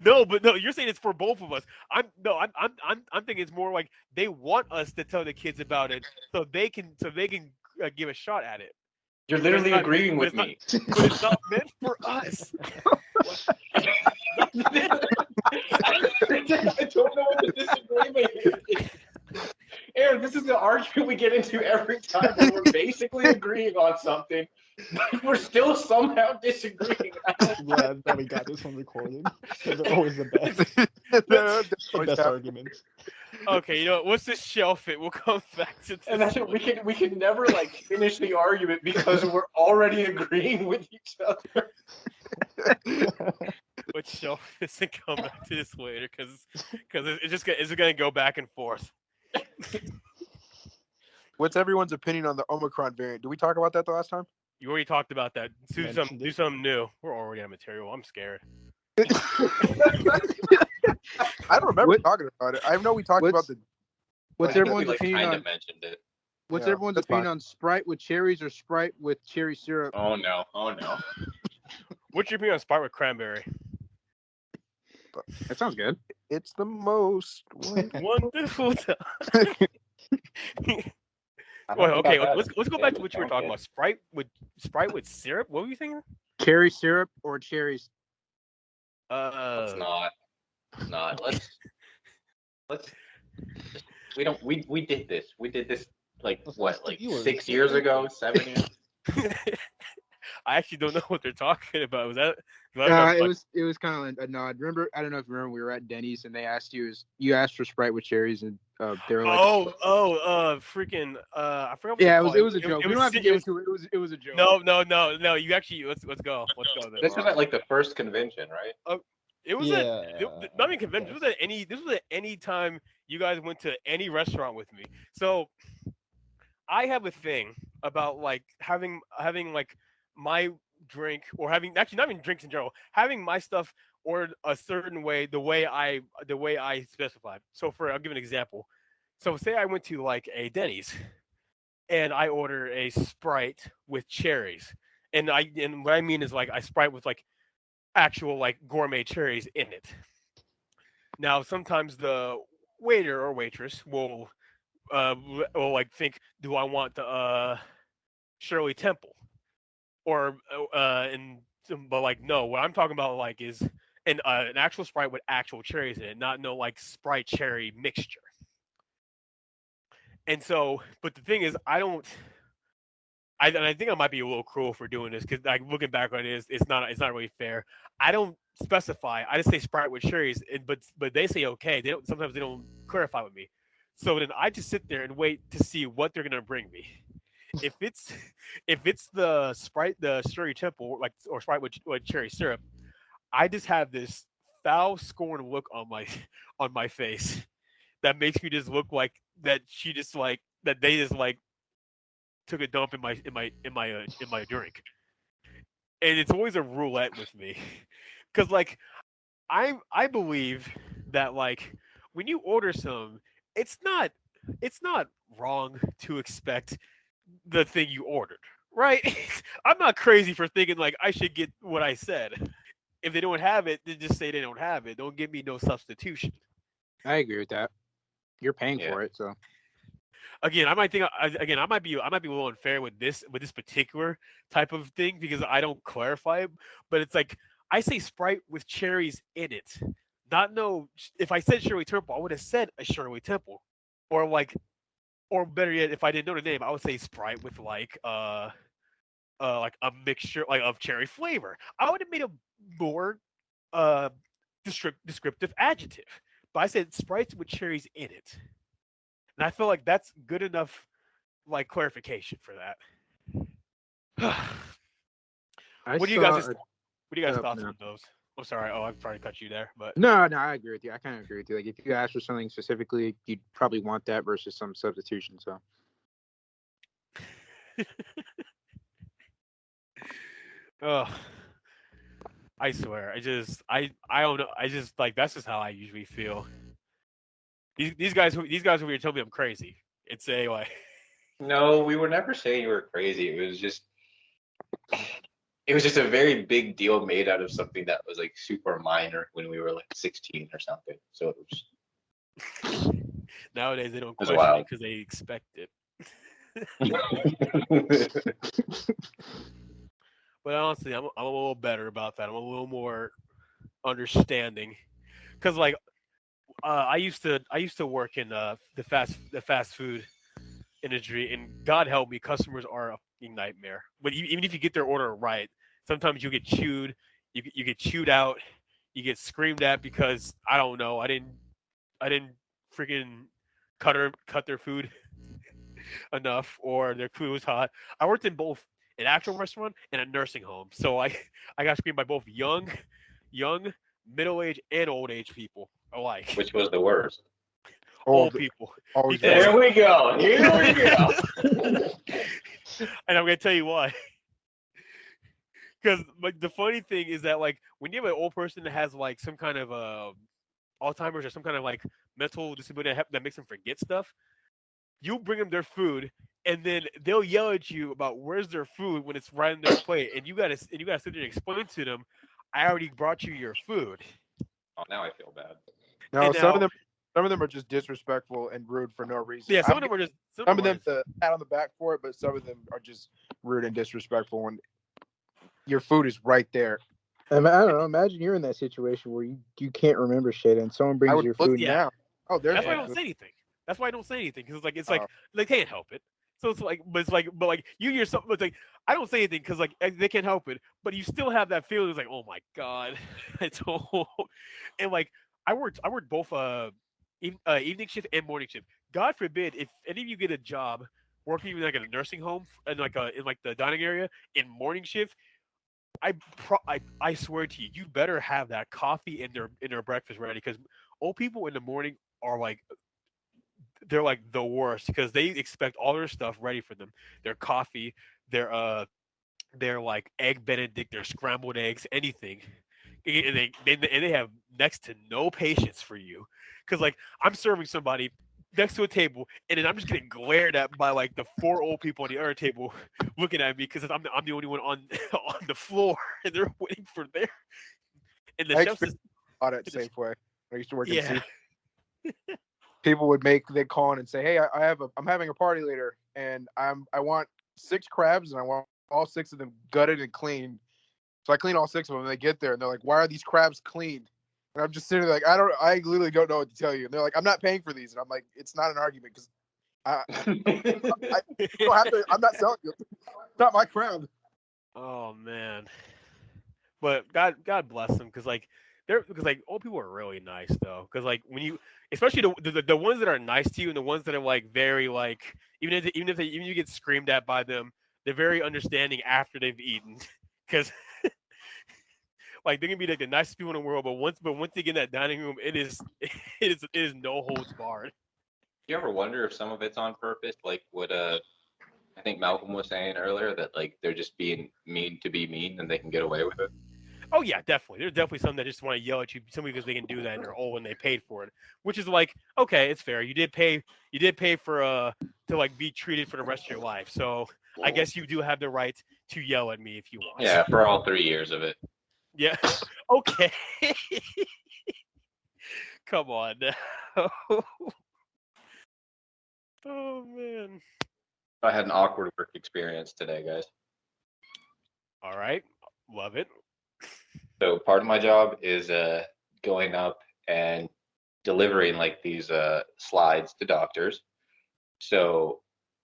No, but no, you're saying it's for both of us. I'm thinking it's more like they want us to tell the kids about it so they can give a shot at it. You're literally not- agreeing but with me. But it's not meant for us. I don't know what the disagreement is. Aaron, this is the argument we get into every time when we're basically agreeing on something. But we're still somehow disagreeing. I'm glad that we got this one recorded. They're always the best. The best arguments. Okay, you know what? Once this shelf it, we'll come back to this. And that's what we can never like finish the argument because we're already agreeing with each other. Which shelf this and come back to this later because it's gonna go back and forth. What's everyone's opinion on the Omicron variant? Did we talk about that the last time? You already talked about that. Do Mentioned it. something new. We're already on material. I'm scared. I don't remember talking about it. I know we talked about the. What's I think everyone's we, opinion kind on of mentioned it. what's Yeah, everyone's that's opinion fine. on Sprite with cherries or Sprite with cherry syrup? Oh no! Oh no! What's your opinion on Sprite with cranberry? That sounds good. It's the most. Wonderful time. I don't Well, think okay, I've had let's go it. back to what you were talking Okay. about. Sprite with syrup. What were you thinking? Cherry syrup or cherries? Let's not. Let's. We don't. We did this. We did this like Let's what, ask the like viewers. 6 years ago, 7 years. I actually don't know what they're talking about. Was that? It was kind of a nod. Remember, I don't know if you remember, we were at Denny's and they asked you asked for Sprite with cherries and they were like, freaking! I forgot. What yeah, they it called was a joke. We don't have to get into it. It was a joke. No. You actually let's go. Let's go. Then. This was at like the first convention, right? It was Yeah. not even convention. This was at any time you guys went to any restaurant with me. So I have a thing about like having like my drink or having actually not even drinks in general, having my stuff ordered a certain way, the way I specified. So I'll give an example. So say I went to like a Denny's and I order a Sprite with cherries. And what I mean is like I Sprite with like actual like gourmet cherries in it. Now sometimes the waiter or waitress will like think, do I want the Shirley Temple or but like no, what I'm talking about like is and an actual Sprite with actual cherries in it, not no like Sprite cherry mixture. And so, but the thing is, and I think I might be a little cruel for doing this because, like, looking back on it, it's not really fair. I don't specify. I just say Sprite with cherries, but they say okay. They don't. Sometimes they don't clarify with me. So then I just sit there and wait to see what they're gonna bring me. If it's the Sprite, the Strawberry Temple, like, or Sprite with cherry syrup, I just have this foul scorn look on my face that makes me just look like that she just like that they just like took a dump in my drink, and it's always a roulette with me, because like I believe that like when you order some, it's not wrong to expect the thing you ordered, right? I'm not crazy for thinking like I should get what I said. If they don't have it, then just say they don't have it. Don't give me no substitution. I agree with that. You're paying for it, so. Again, I might be a little unfair with this particular type of thing because I don't clarify it. But it's like I say Sprite with cherries in it. Not no. If I said Shirley Temple, I would have said a Shirley Temple, or better yet, if I didn't know the name, I would say Sprite with like a mixture like of cherry flavor. I would have made a more descriptive adjective. But I said Sprites with cherries in it. And I feel like that's good enough, like, clarification for that. What do you guys' thoughts on those? I'm sorry. Oh, I've probably cut you there, but No, I agree with you. I kind of agree with you. Like, if you ask for something specifically, you'd probably want that versus some substitution. So. Oh, I swear, I don't know. I just like that's just how I usually feel. These guys who are telling me I'm crazy. It's a like. No, we were never saying you were crazy. It was just a very big deal made out of something that was like super minor when we were like 16 or something. So it was. Nowadays they don't question it because they expect it. But honestly, I'm a little better about that. I'm a little more understanding, because like I used to work in the fast food industry, and God help me, customers are a fucking nightmare. But even if you get their order right, sometimes you get chewed, you get chewed out, you get screamed at because I don't know, I didn't freaking cut their food enough, or their food was hot. I worked in both an actual restaurant and a nursing home, so I got screamed by both young, middle-aged, and old-age people alike. Which was the worst? Old people. Here we go. And I'm gonna tell you why. Because like the funny thing is that like when you have an old person that has like some kind of Alzheimer's or some kind of like mental disability that makes them forget stuff, you bring them their food, and then they'll yell at you about where's their food when it's right in their plate, and you gotta sit there and explain to them, I already brought you your food. Oh, now I feel bad. No, some of them are just disrespectful and rude for no reason. Yeah, some of them are just some of them the pat on the back for it, but some of them are just rude and disrespectful when your food is right there. I don't know. Imagine you're in that situation where you can't remember shit, and someone brings your food down. Oh, that's why I don't say anything. That's why I don't say anything, because it's like they can't help it. So it's like, but you yourself, it's like I don't say anything because like they can't help it, but you still have that feeling. It's like, oh my god, and like I worked both evening shift and morning shift. God forbid if any of you get a job working even like in a nursing home and like in like the dining area in morning shift, I swear to you, you better have that coffee in their breakfast ready, because old people in the morning are like, they're like the worst because they expect all their stuff ready for them. Their coffee, their like egg Benedict, their scrambled eggs, anything, and they have next to no patience for you, because like I'm serving somebody next to a table, and then I'm just getting glared at by like the 4 old people on the other table looking at me because I'm the only one on the floor, and they're waiting for their. And the chef's just at Safeway. I used to work in people they'd call in and say, hey, I'm having a party later, and I want 6 crabs, and I want all 6 of them gutted and clean. So I clean all 6 of them, and they get there, and they're like, "Why are these crabs cleaned?" And I'm just sitting there like, I literally don't know what to tell you. And they're like, "I'm not paying for these," and I'm like, "It's not an argument because I don't have to. I'm not selling you. It's not my crab." Oh man, but God bless them because old people are really nice though because like when you especially the ones that are nice to you and the ones that are like very like even if you get screamed at by them, they're very understanding after they've eaten because like they can be like the nicest people in the world, but once they get in that dining room, it is no holds barred. You ever wonder if some of it's on purpose, like what I think Malcolm was saying earlier, that like they're just being mean to be mean and they can get away with it? Oh yeah, definitely. There's definitely some that just want to yell at you simply because they can do that and they're old and they paid for it. Which is like, okay, it's fair. You did pay for to like be treated for the rest of your life. So I guess you do have the right to yell at me if you want. Yeah, for all 3 years of it. Yeah. Okay. Come on now. Oh man. I had an awkward work experience today, guys. All right. Love it. So part of my job is going up and delivering like these slides to doctors. So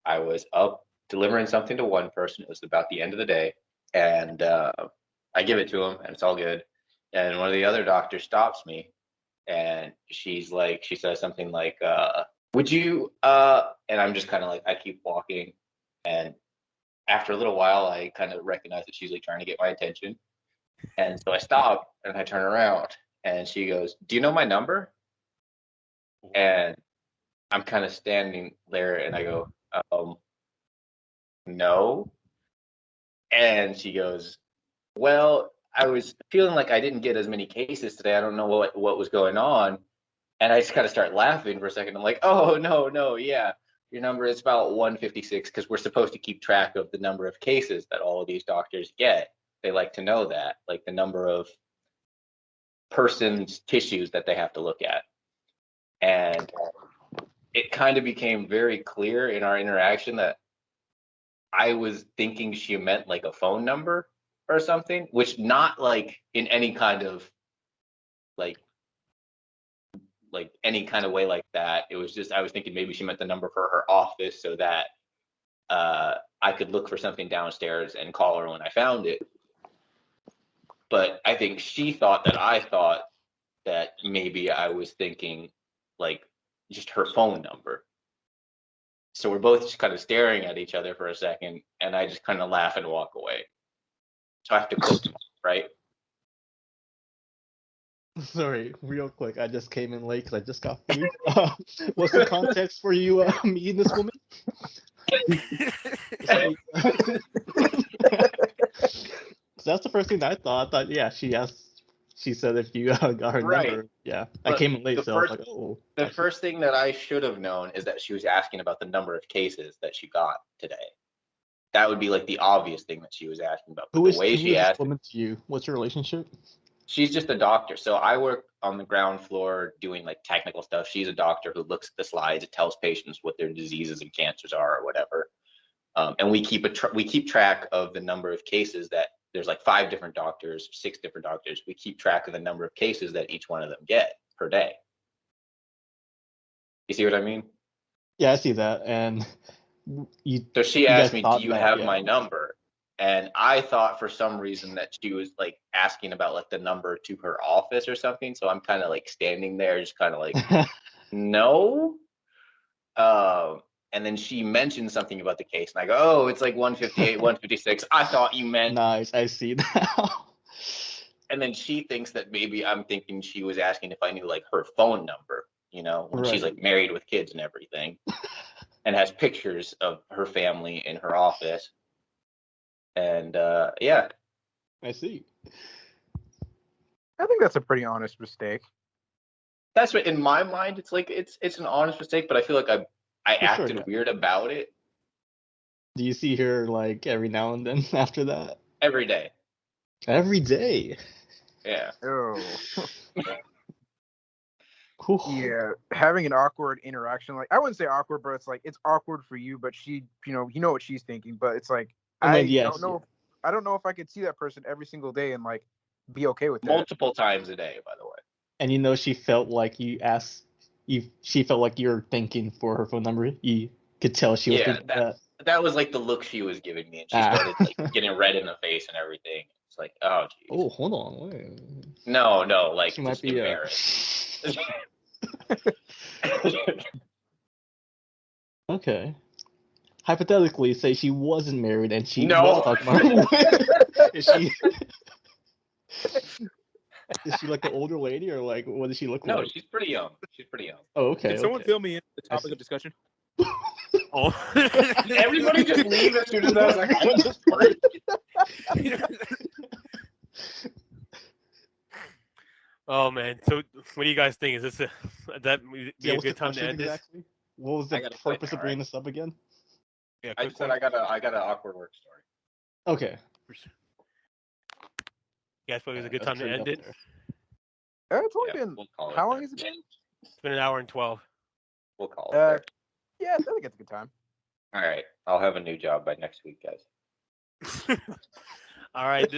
I was up delivering something to one person. It was about the end of the day, and I give it to him, and it's all good. And one of the other doctors stops me, and she says something like, "Would you?" And I'm just kind of like, I keep walking, and after a little while, I kind of recognize that she's like trying to get my attention. And so I stop and I turn around and she goes, "Do you know my number?" And I'm kind of standing there and I go, "No." And she goes, "Well, I was feeling like I didn't get as many cases today. I don't know what was going on." And I just kind of start laughing for a second. I'm like, "Oh, no, yeah. Your number is about 156 because we're supposed to keep track of the number of cases that all of these doctors get. They like to know that, like the number of person's tissues that they have to look at." And it kind of became very clear in our interaction that I was thinking she meant like a phone number or something, which not like in any kind of like any kind of way like that. It was just I was thinking maybe she meant the number for her office so that I could look for something downstairs and call her when I found it. But I think she thought that I thought that maybe I was thinking like just her phone number. So we're both just kind of staring at each other for a second, and I just kind of laugh and walk away. So I have to cook tomorrow, right? Sorry, real quick. I just came in late because I just got food. What's the context for you meeting this woman? So that's the first thing that I thought. I thought, yeah, she said if you got her Right. number. Yeah, But I came in late, the so I was first- like, oh. The first thing that I should have known is that she was asking about the number of cases that she got today. That would be like the obvious thing that she was asking about. But Who is the way she this asked, woman to you? What's your relationship? she's just a doctor. So I work on the ground floor doing like technical stuff. She's a doctor who looks at the slides, it tells patients what their diseases and cancers are or whatever. And we keep track of the number of cases that there's like 5 different doctors, 6 different doctors. We keep track of the number of cases that each one of them get per day. You see what I mean? Yeah, I see that. And So she you asked guys me, thought "Do you that, have yeah. my number?" And I thought for some reason that she was like asking about like the number to her office or something. So I'm kind of like standing there, just kind of like, no. And then she mentioned something about the case, and I go, "Oh, it's like 158, 156. I thought you meant." Nice, I see that. And then she thinks that maybe I'm thinking she was asking if I knew like her phone number, when she's Right. like married with kids and everything, and has pictures of her family in her office. And yeah, I see. I think that's a pretty honest mistake. that's what in my mind it's like it's an honest mistake, but I feel like I For sure, acted yeah. weird about it Do you see her like every now and then after that? every day. Every day. Yeah. Oh. Whew. Yeah, having an awkward interaction, like I wouldn't say awkward, but it's like it's awkward for you, but she, you know what she's thinking, but it's like I mean, yes, don't know. I don't know if I could see that person every single day and like be okay with that. Multiple times a day, by the way. And she felt like she felt like you were thinking for her phone number. You could tell she was thinking that. That was like the look she was giving me, and she started like getting red in the face and everything. It's like, oh, geez. Oh, hold on. Wait. No, like she just might be embarrassed. Okay. Hypothetically, say she wasn't married and she No. was talking about is she like the older lady, or like what does she look like? No, she's pretty young. Oh, okay. Can someone fill me in the topic of discussion? Oh. Everybody just leave as soon as I was like, I don't just work. Oh man! So, what do you guys think? Is this that be a what's good the time to question end this? exactly? What was the purpose of bringing this up again? Yeah, I quick said one. I got an awkward work story. Okay. You guys thought it was a good time to end it? It's only been We'll call it how there. long has it been? It's been an hour and 12. We'll call it there. Yeah, I think it's a good time. All right, I'll have a new job by next week, guys. All right,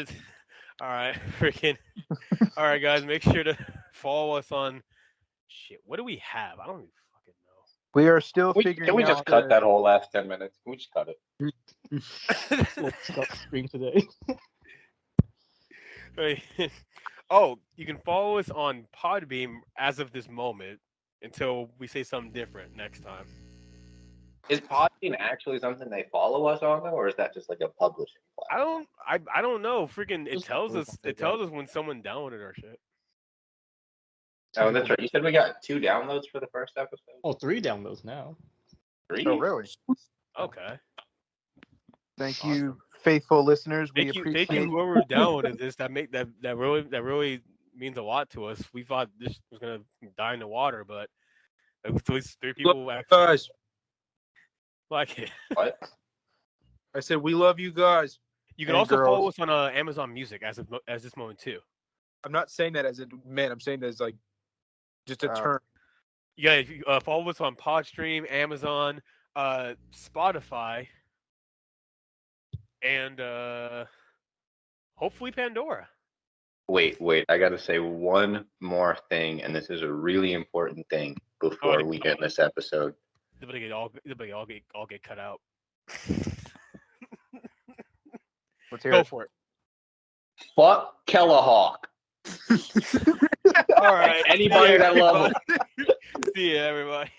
freaking. All right, guys, make sure to follow us on. Shit, what do we have? I don't even fucking know. We are still figuring Can we out. just cut that whole last 10 minutes? Can we just cut it? Let's stop the stream today. Right. Oh, you can follow us on Podbeam as of this moment until we say something different next time. Is Podbean actually something they follow us on, though, or is that just like a publishing platform? I don't know. Freaking, it Just tells like us. It tells us when someone downloaded our shit. Oh, that's right. You said we got 2 downloads for the first episode? Oh, 3 downloads now. 3? Oh, really? Okay. Thank you, faithful listeners. We Thank you, appreciate whoever downloaded this. That really means a lot to us. We thought this was gonna die in the water, but at least 3 people actually Guys, like it. What? I said we love you guys. You can And also follow girls. us on Amazon Music as this moment too. I'm not saying that as a man. I'm saying that as like just a term. Yeah, if you, follow us on Podstream, Amazon, Spotify, and hopefully Pandora. Wait. I got to say one more thing, and this is a really important thing before we end this episode. They'll all get cut out. Let's hear Go it. for it. Fuck Kellahawk. All right. Anybody that loves it. See ya, everybody.